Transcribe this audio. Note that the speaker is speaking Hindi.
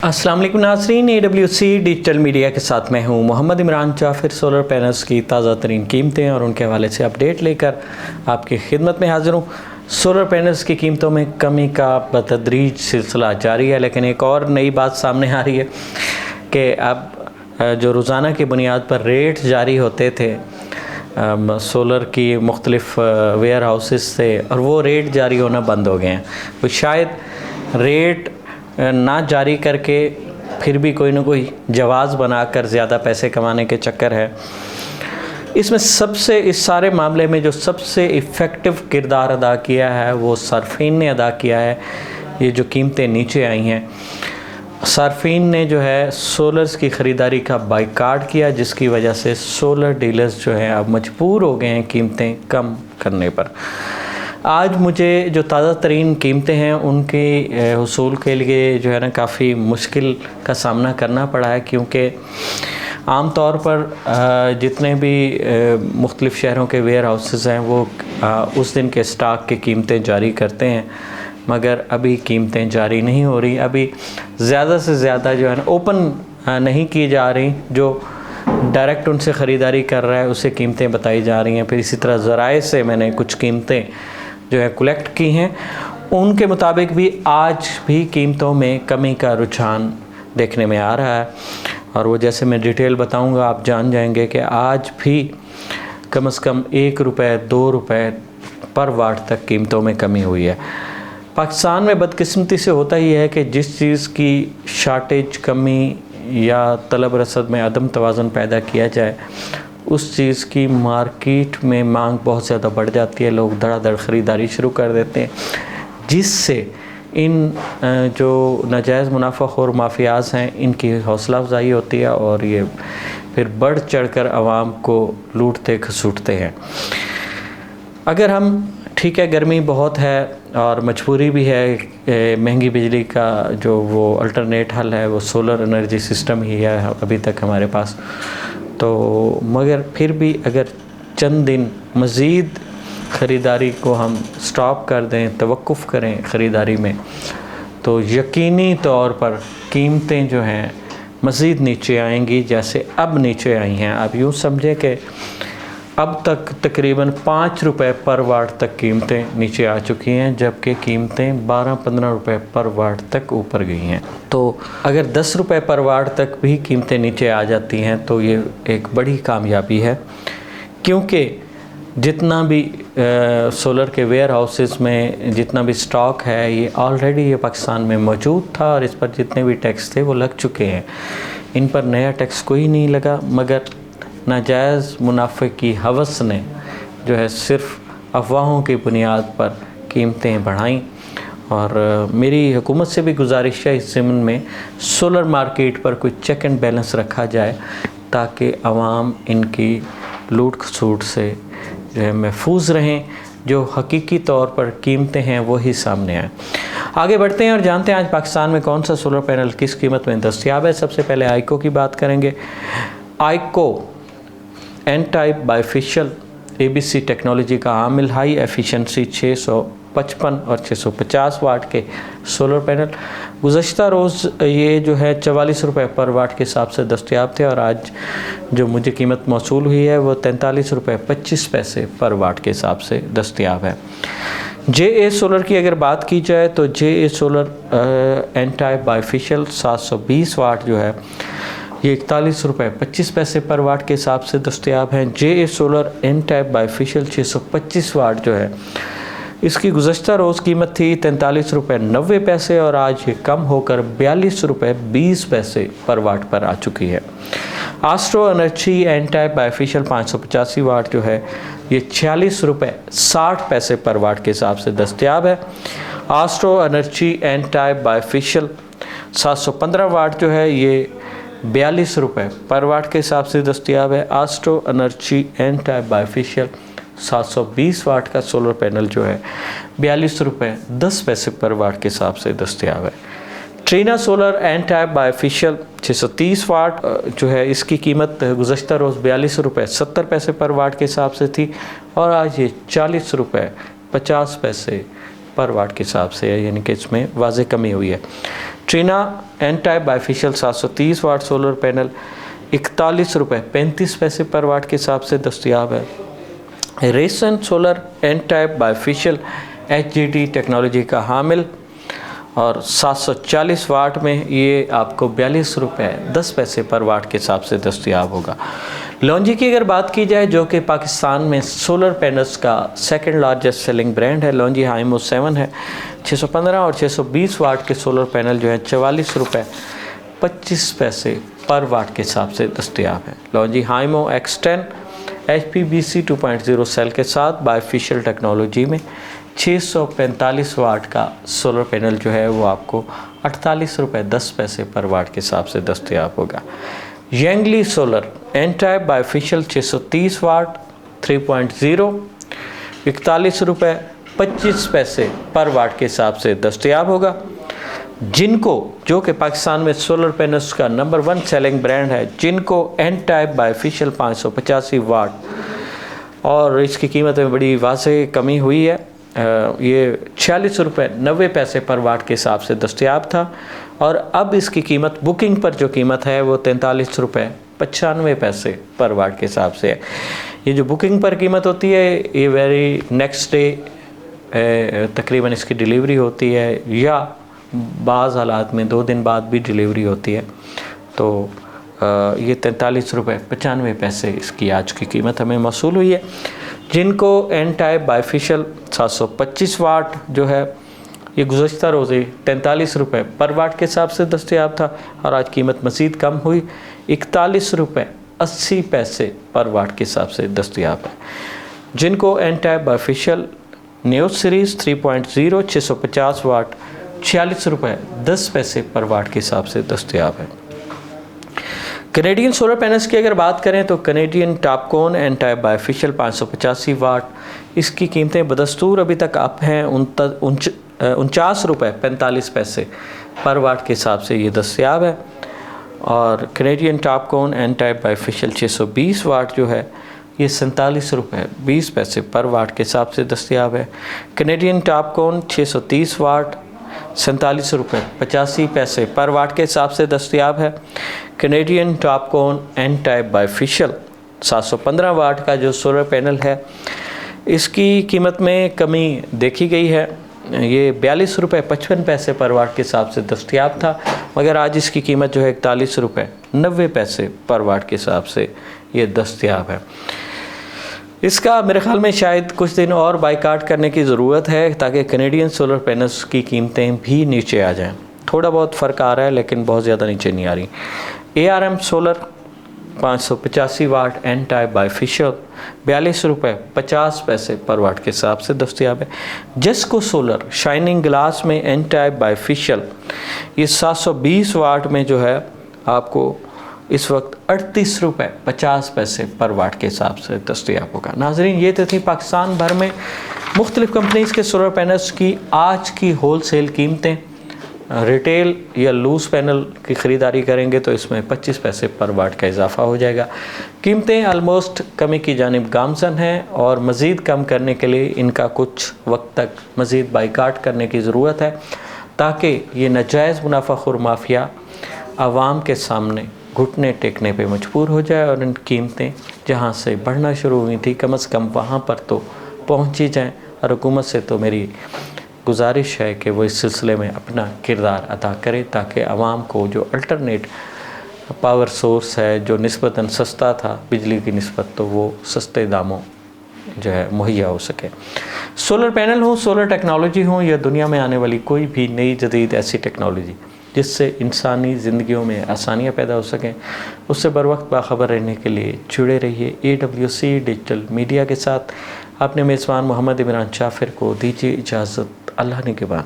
अस्सलाम वालेकुम नाज़रीन, AWC डिजिटल मीडिया के साथ मैं हूं मोहम्मद इमरान जाफिर। सोलर पैनल्स की ताज़ा तरीन कीमतें और उनके हवाले से अपडेट लेकर आपकी खिदमत में हाज़िर हूं। सोलर पैनल्स की कीमतों में कमी का बतदरीज सिलसिला जारी है, लेकिन एक और नई बात सामने आ रही है कि अब जो रोज़ाना की बुनियाद पर रेट जारी होते थे सोलर की मुख्तलिफ़ वेयर हाउसेस से, और वो रेट जारी होना बंद हो गए हैं। तो शायद रेट ना जारी करके फिर भी कोई ना कोई जवाज़ बनाकर ज़्यादा पैसे कमाने के चक्कर है। इसमें सबसे इस सारे मामले में जो सबसे इफ़ेक्टिव किरदार अदा किया है वो सार्फिन ने अदा किया है। ये जो कीमतें नीचे आई हैं, सार्फिन ने जो है सोलर्स की ख़रीदारी का बाइकाट किया, जिसकी वजह से सोलर डीलर्स जो हैं अब मजबूर हो गए हैं कीमतें कम करने पर। आज मुझे जो ताज़ा तरीन कीमतें हैं उनके हुसूल के लिए जो है ना काफ़ी मुश्किल का सामना करना पड़ा है, क्योंकि आम तौर पर जितने भी मुख्तलिफ़ शहरों के वेयर हाउसेस हैं वो उस दिन के स्टॉक की कीमतें जारी करते हैं, मगर अभी कीमतें जारी नहीं हो रही। अभी ज़्यादा से ज़्यादा जो है ना ओपन नहीं की जा रही, जो डायरेक्ट उनसे ख़रीदारी कर रहा है उसे कीमतें बताई जा रही हैं। फिर इसी तरह ज़राए से मैंने कुछ कीमतें जो है कलेक्ट की हैं, उनके मुताबिक भी आज भी कीमतों में कमी का रुझान देखने में आ रहा है, और वो जैसे मैं डिटेल बताऊंगा आप जान जाएंगे कि आज भी कम से कम 1 रुपये 2 रुपये पर वाट तक कीमतों में कमी हुई है। पाकिस्तान में बदकिस्मती से होता ही है कि जिस चीज़ की शार्टेज, कमी या तलब रसद में अदम तवाज़ुन पैदा किया जाए, उस चीज़ की मार्केट में मांग बहुत ज़्यादा बढ़ जाती है, लोग धड़ाधड़ ख़रीदारी शुरू कर देते हैं, जिससे इन जो नाजायज़ मुनाफ़ाखोर माफियाज़ हैं इनकी हौसला अफजाई होती है और ये फिर बढ़ चढ़कर आवाम को लूटते खसूटते हैं। अगर हम ठीक है, गर्मी बहुत है और मजबूरी भी है, महंगी बिजली का जो वो अल्टरनेट हल है वो सोलर एनर्जी सिस्टम ही है अभी तक हमारे पास, तो मगर फिर भी अगर चंद दिन मज़ीद ख़रीदारी को हम स्टॉप कर दें, तवक्कुफ़ करें ख़रीदारी में, तो यकीनी तौर पर कीमतें जो हैं मज़ीद नीचे आएंगी, जैसे अब नीचे आई हैं। आप यूँ समझें कि अब तक तकरीबन 5 रुपये पर वाट तक कीमतें नीचे आ चुकी हैं, जबकि कीमतें 12-15 रुपये पर वाट तक ऊपर गई हैं। तो अगर 10 रुपये पर वाट तक भी कीमतें नीचे आ जाती हैं तो ये एक बड़ी कामयाबी है, क्योंकि जितना भी सोलर के वेयर हाउसेस में जितना भी स्टॉक है ये ऑलरेडी ये पाकिस्तान में मौजूद था, और इस पर जितने भी टैक्स थे वो लग चुके हैं। इन पर नया टैक्स कोई नहीं लगा, मगर नाजायज़ मुनाफे की हवस ने जो है सिर्फ़ अफवाहों की बुनियाद पर कीमतें बढ़ाईं। और मेरी हुकूमत से भी गुजारिश है इस ज़मीन में सोलर मार्केट पर कोई चेक एंड बैलेंस रखा जाए, ताकि आवाम इनकी लूट खसूट से जो है महफूज रहें, जो हकीकी तौर पर कीमतें हैं वही सामने आएँ। आगे बढ़ते हैं और जानते हैं आज पाकिस्तान में कौन सा सोलर पैनल किस कीमत में दस्तयाब है। सबसे पहले आइको की बात करेंगे। Aiko N type bifacial ABC technology का आमिल हाई एफिशिएंसी 655 और 650 वाट के सोलर पैनल गुज़श्ता रोज़ ये जो है 44 रुपये पर वाट के हिसाब से दस्तयाब थे, और आज जो मुझे कीमत मौसूल हुई है वो 43 रुपये 25 पैसे पर वाट के हिसाब से दस्तयाब है। JA सोलर की अगर बात की जाए तो JA solar N type bifacial 720 watt जो है ये 41 रुपये 25 पैसे पर वाट के हिसाब से दस्तयाब हैं। JA solar N type bifacial 625 watt जो है इसकी गुज़श्ता रोज़ कीमत थी 43 रुपये 90 पैसे, और आज ये कम होकर 42 रुपये 20 पैसे पर वाट पर आ चुकी है। Astro Energy N type bifacial 585 watt जो है ये 46 रुपये 60 पैसे पर वाट के हिसाब से दस्तयाब है। Astro Energy N type bifacial 715 watt जो है ये 42 रुपये पर वाट के हिसाब से दस्तयाब है। Astro Energy N type bifacial 720 watt का सोलर पैनल जो है 42 रुपये 10 पैसे पर वाट के हिसाब से दस्तयाब है। Trina solar N type bifacial 630 watt जो है इसकी कीमत गुज़श्ता रोज़ 42 रुपये 70 पैसे पर वाट के हिसाब से थी, और आज ये 40 रुपये 50 पैसे पर वाट के हिसाब से है, यानी कि इसमें वाज़े कमी हुई है। Trina N type bifacial 730 watt solar panel 41 रुपये 35 पैसे पर वाट के हिसाब से दस्तयाब है। Risen solar N type bifacial HGT technology का हामिल और 740 वाट में ये आपको 42 रुपये 10 पैसे पर वाट के हिसाब से दस्तयाब होगा। लॉन्जी की अगर बात की जाए, जो कि पाकिस्तान में सोलर पैनल्स का सेकंड लार्जेस्ट सेलिंग ब्रांड है, लॉन्जी हाइमो 7 है। 615 और 620 वाट के सोलर पैनल जो है 44 रुपये 25 पैसे पर वाट के हिसाब से दस्तयाब है। लॉन्जी हाइमो X10 HPBC 2.0 सेल के साथ बाइफेशियल टेक्नोलॉजी में 645 वाट का सोलर पैनल जो है वो आपको 48 रुपये 10 पैसे पर वाट के हिसाब से दस्तयाब होगा। यंगली सोलर एन टाइप बाइफेशियल 630 वाट 3.0 41 रुपये 25 पैसे पर वाट के हिसाब से दस्तयाब होगा। जिनको, जो कि पाकिस्तान में सोलर पैनल्स का नंबर 1 सेलिंग ब्रांड है, जिनको एन टाइप बाइफेशियल 585 वाट और इसकी कीमत में बड़ी वाज़ेह कमी हुई है। ये 46 रुपये 90 पैसे पर वाट के हिसाब से दस्तयाब था और अब इसकी कीमत बुकिंग पर जो कीमत है वो 43 रुपये 95 पैसे पर वाट के हिसाब से है। ये जो बुकिंग पर कीमत होती है ये वेरी नेक्स्ट डे तकरीबन इसकी डिलीवरी होती है या बाज़ हालात में 2 दिन बाद भी डिलीवरी होती है। तो ये 43 रुपये 95 पैसे इसकी आज की कीमत हमें मौसूल हुई है। जिनको एन टाइप बाइफेशियल 725 वाट जो है ये गुज़श्ता रोज़े 43 रुपये पर वाट के हिसाब से दस्तयाब था और आज कीमत मज़ीद कम हुई 41 रुपये 80 पैसे पर वाट के हिसाब से दस्तयाब है। जिनको N type bifacial new series 3.0 650 watt 46 रुपये 10 पैसे पर वाट के हिसाब से दस्तयाब है। कैनेडियन सोलर पैनल्स की अगर बात करें तो Canadian TOPCon N type bifacial 585 watt, इसकी कीमतें बदस्तूर अभी तक अप हैं 49 रुपये 45 पैसे पर वाट के हिसाब से ये दस्तयाब है। और Canadian TOPCon N type bifacial 620 watt जो है ये 47 रुपये 20 पैसे पर वाट के हिसाब से दस्तयाब है। कैनेडियन टॉपकॉन 630 वाट 47 रुपये 85 पैसे पर वाट के हिसाब से दस्तयाब है। Canadian TOPCon N type bifacial 715 watt का जो सोलर पैनल है इसकी कीमत में कमी देखी गई है। ये 42 रुपये 55 पैसे पर वाट के हिसाब से दस्तयाब था, मगर आज इसकी कीमत जो है 41 रुपये 90 पैसे पर वाट के हिसाब से ये दस्तयाब है। इसका मेरे ख़्याल में शायद कुछ दिन और बाइकाट करने की ज़रूरत है ताकि कैनेडियन सोलर पैनल्स की कीमतें भी नीचे आ जाएं। थोड़ा बहुत फ़र्क आ रहा है लेकिन बहुत ज़्यादा नीचे नहीं आ रही। ARM solar 585 what an type bifacial 42 रुपये 50 पैसे पर वाट के हिसाब से दस्तयाब है। जेस्को सोलर शाइनिंग ग्लास में एन टाइप बाइफेशियल ये 720 वाट में जो है आपको इस वक्त 38 रुपये 50 पैसे पर वाट के हिसाब से दस्तयाब होगा। नाजरीन, ये तो थी पाकिस्तान भर में मुख्तलिफ़ कंपनीज़ के सोलर पैनल्स की आज की होल सेल कीमतें। रिटेल या लूज़ पैनल की ख़रीदारी करेंगे तो इसमें 25 पैसे पर वाट का इजाफा हो जाएगा। कीमतें आलमोस्ट कमी की जानिब गामज़न हैं और मज़ीद कम करने के लिए इनका कुछ वक्त तक मज़ीद बाइकाट करने की ज़रूरत है ताकि ये नाजायज़ मुनाफाखोर माफिया आवाम के सामने घुटने टेकने पे मजबूर हो जाए और इन कीमतें जहाँ से बढ़ना शुरू हुई थी कम से कम वहाँ पर तो पहुँची जाएँ। और हुकूमत से तो मेरी गुजारिश है कि वो इस सिलसिले में अपना किरदार अदा करे ताकि आवाम को जो अल्टरनेट पावर सोर्स है जो निस्बतन सस्ता था बिजली की निस्बत, तो वो सस्ते दामों जो है मुहैया हो सके। सोलर पैनल हो, सोलर टेक्नोलॉजी हो या दुनिया में आने वाली कोई भी नई जदीद ऐसी टेक्नोलॉजी जिससे इंसानी ज़िंदगियों में आसानियाँ पैदा हो सकें, उससे बर वक्त बाखबर रहने के लिए जुड़े रहिए AWC डिजिटल मीडिया के साथ। अपने मेज़बान मोहम्मद इमरान जाफ़िर को दीजिए इजाज़त। अल्लाह ने के बाद।